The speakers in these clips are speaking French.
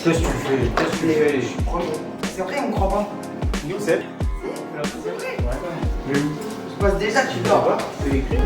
Qu'est-ce que tu fais? Qu'est-ce que tu fais? C'est vrai, on croit pas. Nous, c'est. C'est vrai. Ouais. Je pense déjà que tu dors. C'est écrit.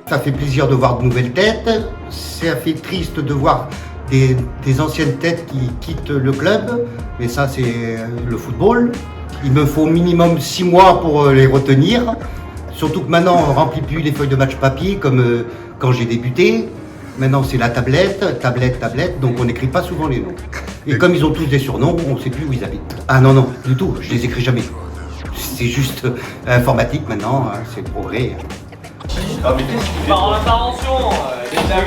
Ça fait plaisir de voir de nouvelles têtes, ça fait triste de voir des anciennes têtes qui quittent le club, mais ça c'est le football. Il me faut au minimum 6 mois pour les retenir, surtout que maintenant on ne remplit plus les feuilles de match papier comme quand j'ai débuté. Maintenant c'est la tablette, donc on n'écrit pas souvent les noms. Et comme ils ont tous des surnoms, on ne sait plus où ils habitent. Ah non, du tout, je les écris jamais. C'est juste informatique maintenant, hein, c'est le progrès. Ah mais qu'est-ce qu'il fait en intervention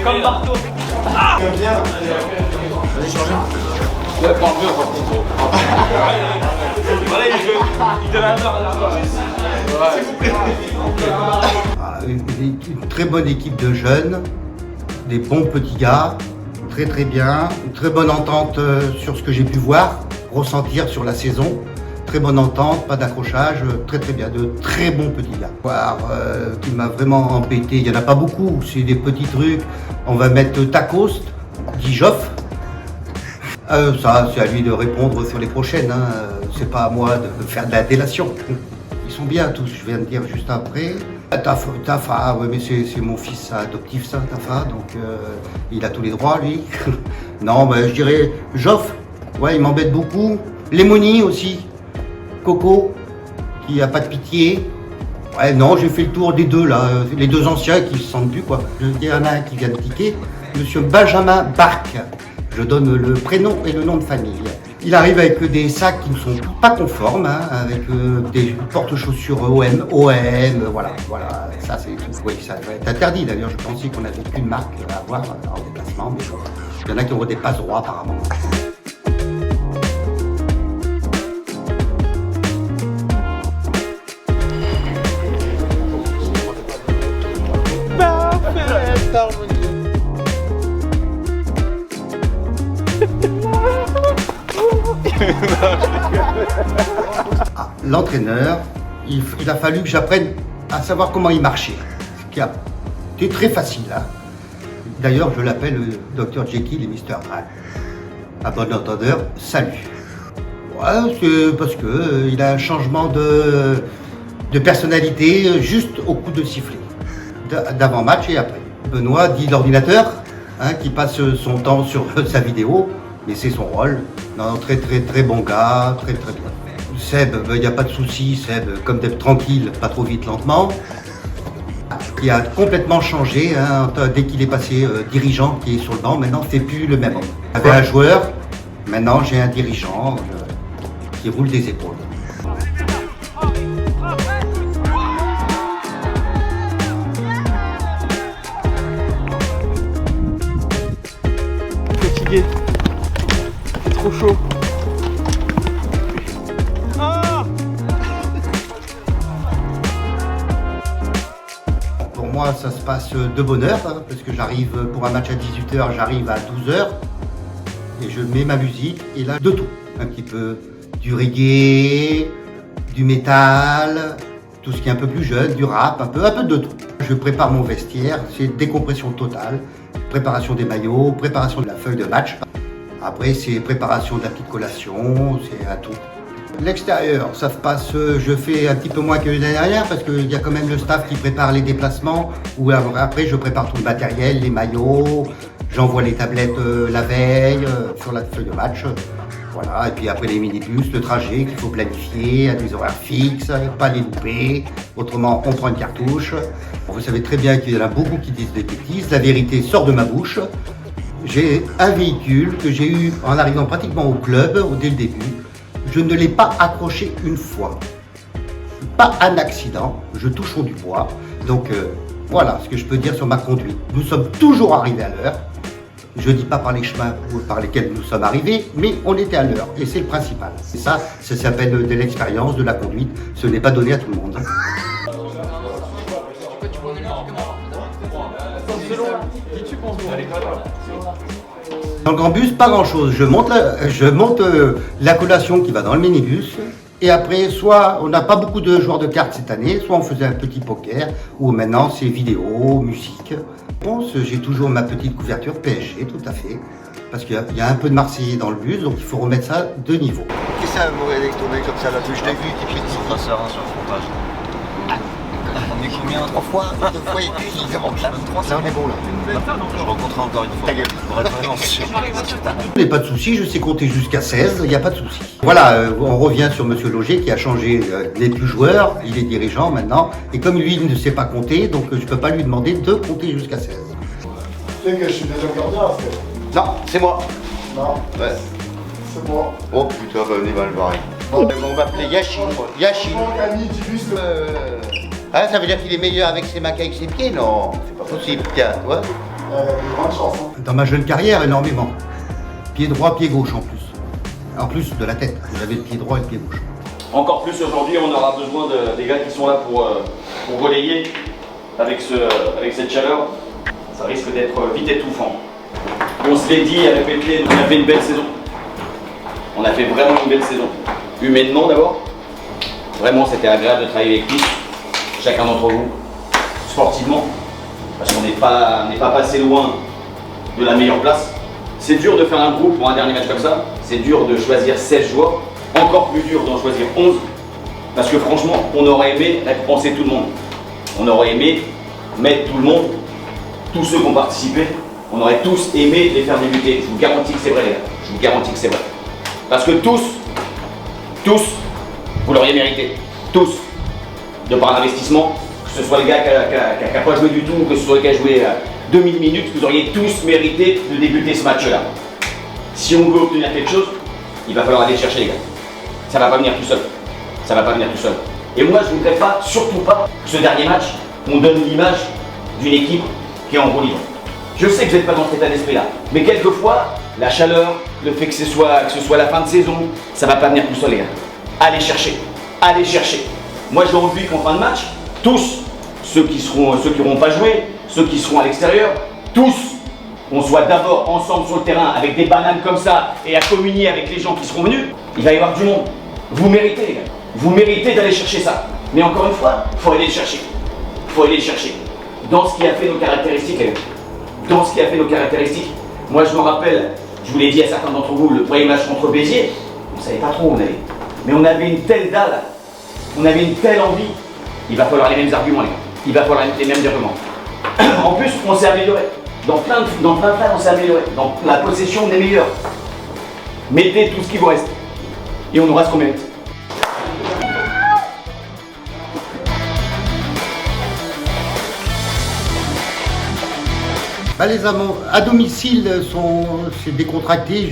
comme partout. Ah bien. Allez changer. Ouais, parle bien par contre. Voilà, il donne un heure. Une très bonne équipe de jeunes, des bons petits gars, très bien, une très bonne entente sur ce que j'ai pu voir, ressentir sur la saison. Très bonne entente, pas d'accrochage, très bien, de très bons petits gars. Qui m'a vraiment embêté, il n'y en a pas beaucoup, c'est des petits trucs. On va mettre Tacos, dit Joff. Ça, c'est à lui de répondre sur les prochaines, hein. C'est pas à moi de faire de la délation. Ils sont bien tous, je viens de dire juste après. Tafa, ouais, mais c'est mon fils adoptif, ça, Tafa, donc il a tous les droits, lui. Non, mais je dirais Joff, ouais, il m'embête beaucoup. Lemoni aussi. Coco, qui a pas de pitié. Ouais, non, j'ai fait le tour des deux là, les deux anciens qui se sentent plus quoi. Il y en a un qui vient de piquer, monsieur Benjamin Barque. Je donne le prénom et le nom de famille. Il arrive avec des sacs qui ne sont pas conformes, hein, avec des porte-chaussures OM, voilà, ça c'est tout. Oui, ça doit être interdit d'ailleurs, je pensais qu'on n'avait qu'une marque à avoir en déplacement, mais il y en a qui ont des passe droits apparemment. L'entraîneur, il a fallu que j'apprenne à savoir comment il marchait, ce qui a été très facile. Hein. D'ailleurs, je l'appelle Dr Jekyll et Mr Hyde. À bon entendeur, salut. Ouais, c'est parce que il a un changement de personnalité juste au coup de sifflet, d'avant-match et après. Benoît dit l'ordinateur, hein, qui passe son temps sur sa vidéo, mais c'est son rôle. Non, très bon gars, très bien. Seb, il n'y a pas de souci, Seb, comme d'être tranquille, pas trop vite, lentement. Il a complètement changé, hein, dès qu'il est passé dirigeant qui est sur le banc, maintenant c'est plus le même homme. J'avais un joueur, maintenant j'ai un dirigeant qui roule des épaules. Fatigué. C'est trop chaud. Pour moi, ça se passe de bonne heure, hein, parce que j'arrive pour un match à 18h, j'arrive à 12h et je mets ma musique et là, de tout. Un petit peu du reggae, du métal, tout ce qui est un peu plus jeune, du rap, un peu de tout. Je prépare mon vestiaire, c'est décompression totale, préparation des maillots, préparation de la feuille de match. Après, c'est préparation de la petite collation, c'est à tout. L'extérieur, ça se passe, je fais un petit peu moins que l'année dernière parce qu'il y a quand même le staff qui prépare les déplacements, ou après je prépare tout le matériel, les maillots, j'envoie les tablettes la veille sur la feuille de match. Voilà, et puis après les minibus, le trajet qu'il faut planifier à des horaires fixes, pas les louper, autrement on prend une cartouche. Vous savez très bien qu'il y en a beaucoup qui disent des bêtises, la vérité sort de ma bouche. J'ai un véhicule que j'ai eu en arrivant pratiquement au club, dès le début. Je ne l'ai pas accroché une fois. Pas un accident, je touche au du bois. Donc voilà ce que je peux dire sur ma conduite. Nous sommes toujours arrivés à l'heure. Je ne dis pas par les chemins par lesquels nous sommes arrivés, mais on était à l'heure et c'est le principal. Et ça s'appelle de l'expérience, de la conduite. Ce n'est pas donné à tout le monde. Dans le grand bus, pas grand chose. Je monte la collation qui va dans le minibus, Et après, soit on n'a pas beaucoup de joueurs de cartes cette année, soit on faisait un petit poker, ou maintenant c'est vidéo, musique. Bon, j'ai toujours ma petite couverture PSG, tout à fait. Parce qu'il y a un peu de Marseillais dans le bus, donc il faut remettre ça de niveau. Qu'est-ce que c'est un mot électronique comme ça là? Je l'ai vu, qui fait Son passeur sur le frontage. On est combien? 3 fois, 2 fois et demi, ça manque là. Là on est bon là. Je rencontrerai encore une fois. Ta gueule. Pour être vraiment sûr. Il n'y a pas de souci, je sais compter jusqu'à 16, il n'y a pas de souci. Voilà, on revient sur Monsieur Loger qui a changé, il n'est plus joueur, il est dirigeant maintenant. Et comme lui il ne sait pas compter, donc je ne peux pas lui demander de compter jusqu'à 16. Tu sais que je suis déjà gardien, Non, c'est moi. non, Ouais. c'est moi. Oh putain, on est mal barré. Bon, on va appeler Yachine. Yachine. Franck, Annie, Tibus, le... Ah, ça veut dire qu'il est meilleur avec ses mains qu'avec ses pieds? Non, c'est pas possible, tiens, tu vois. grande chance. Hein. Dans ma jeune carrière, énormément. Pied droit, pied gauche en plus. En plus de la tête, j'avais le pied droit et le pied gauche. Encore plus aujourd'hui, on aura besoin des gars qui sont là pour relayer avec cette chaleur. Ça risque d'être vite étouffant. On se l'est dit à répéter, on a fait une belle saison. On a fait vraiment une belle saison. Humainement d'abord. Vraiment, c'était agréable de travailler avec lui. Chacun d'entre vous. Sportivement. Parce qu'on n'est pas passé loin de la meilleure place. C'est dur de faire un groupe pour un dernier match comme ça. C'est dur de choisir 16 joueurs. Encore plus dur d'en choisir 11. Parce que franchement, on aurait aimé récompenser tout le monde. On aurait aimé mettre tout le monde, tous ceux qui ont participé, on aurait tous aimé les faire débuter. Je vous garantis que c'est vrai, les gars. Je vous garantis que c'est vrai. Parce que tous, vous l'auriez mérité. Tous. De par l'investissement, que ce soit le gars qui n'a pas joué du tout, ou que ce soit le gars qui a joué 2000 minutes, vous auriez tous mérité de débuter ce match-là. Si on veut obtenir quelque chose, il va falloir aller chercher, les gars. Ça ne va pas venir tout seul. Ça ne va pas venir tout seul. Et moi, je ne voudrais pas, surtout pas, que ce dernier match, on donne l'image d'une équipe qui est en roue libre. Je sais que vous n'êtes pas dans cet état d'esprit-là, mais quelquefois, la chaleur, le fait que ce soit la fin de saison, ça ne va pas venir tout seul, les gars. Allez chercher. Allez chercher. Moi, j'ai envie qu'en fin de match, tous, ceux qui n'auront pas joué, ceux qui seront à l'extérieur, tous, on soit d'abord ensemble sur le terrain avec des bananes comme ça et à communier avec les gens qui seront venus. Il va y avoir du monde. Vous méritez, les gars. Vous méritez d'aller chercher ça. Mais encore une fois, il faut aller le chercher. Il faut aller le chercher. Dans ce qui a fait nos caractéristiques, les gars. Dans ce qui a fait nos caractéristiques. Moi, je me rappelle, je vous l'ai dit à certains d'entre vous, le premier match contre Béziers, on ne savait pas trop où on allait. Mais on avait une telle dalle, on avait une telle envie. Il va falloir les mêmes arguments, les gars. Il va falloir les mêmes arguments. En plus, on s'est amélioré. Dans plein de cas, on s'est amélioré. Dans la possession, on est meilleur. Mettez tout ce qui vous reste. Et on aura ce qu'on mérite. Bah, les amants à domicile c'est décontracté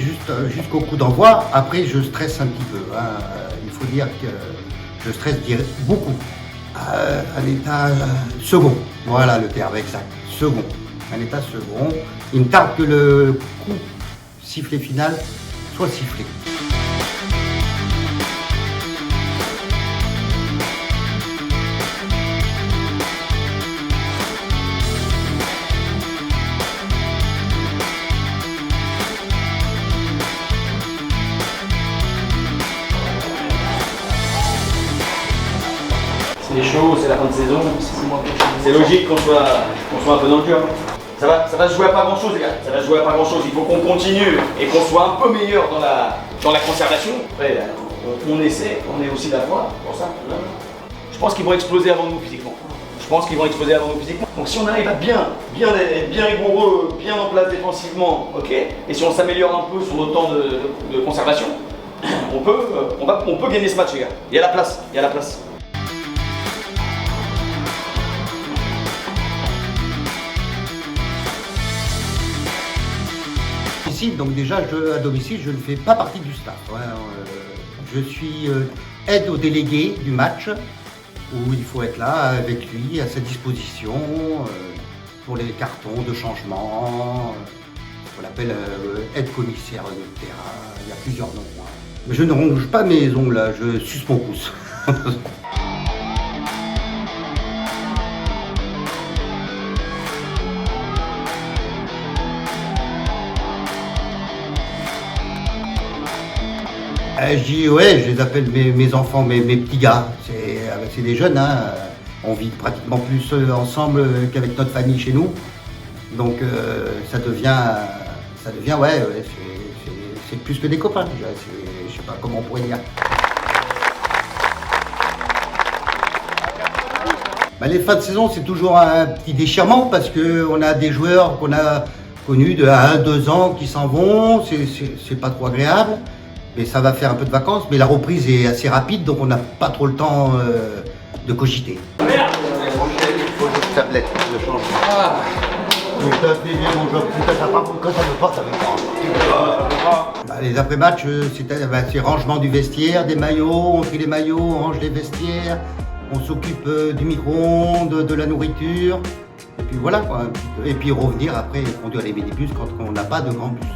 jusqu'au coup d'envoi. Après, je stresse un petit peu. Hein. Il faut dire que je stresse beaucoup. Un état second. Voilà le terme exact. Second. Un état second. Il me tarde que le coup sifflet final soit sifflé. C'est chaud, c'est la fin de saison. C'est logique qu'on soit un peu dans le dur. Ça va se jouer à pas grand chose, les gars. Ça va se jouer à pas grand chose. Il faut qu'on continue et qu'on soit un peu meilleur dans la conservation. Après, on essaie, on est aussi d'accord pour ça. Je pense qu'ils vont exploser avant nous physiquement. Donc si on arrive à être bien rigoureux, bien en place défensivement, ok, et si on s'améliore un peu sur nos temps de conservation, on peut gagner ce match, les gars. Il y a la place. Donc déjà, à domicile, je ne fais pas partie du staff. Hein. Je suis aide au délégué du match, où il faut être là avec lui, à sa disposition, pour les cartons de changement. On l'appelle aide commissaire de terrain, il y a plusieurs noms. Hein. Je ne ronge pas mes ongles, là, je suce mon pouce. Je dis ouais, je les appelle mes enfants, mes petits gars. C'est des jeunes, hein. On vit pratiquement plus ensemble qu'avec notre famille chez nous. Donc ça devient ouais, c'est plus que des copains déjà. Je sais pas comment on pourrait dire. Bah, les fins de saison, c'est toujours un petit déchirement parce qu'on a des joueurs qu'on a connus de 1-2 ans qui s'en vont. C'est pas trop agréable. Mais ça va faire un peu de vacances. Mais la reprise est assez rapide, donc on n'a pas trop le temps de cogiter. Tablette, je change. Les après-matchs, c'est rangement du vestiaire, des maillots, on trie les maillots, on range les vestiaires, on s'occupe du micro-ondes, de la nourriture, et puis voilà quoi. Et puis revenir après conduire les minibus quand on n'a pas de grand bus.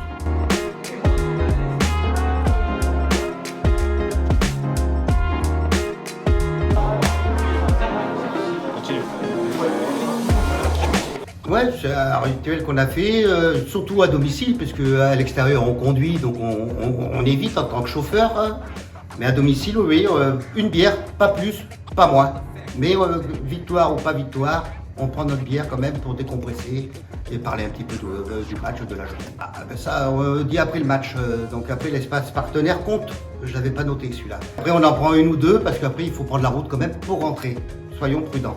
Ouais, c'est un rituel qu'on a fait, surtout à domicile, puisque à l'extérieur on conduit, donc on évite en tant que chauffeur. Hein. Mais à domicile, oui, une bière, pas plus, pas moins. Mais victoire ou pas victoire, on prend notre bière quand même pour décompresser et parler un petit peu du match de la journée. Ah, ben ça, on dit après le match, donc après l'espace partenaire compte. Je l'avais pas noté celui-là. Après on en prend une ou deux, parce qu'après il faut prendre la route quand même pour rentrer. Soyons prudents.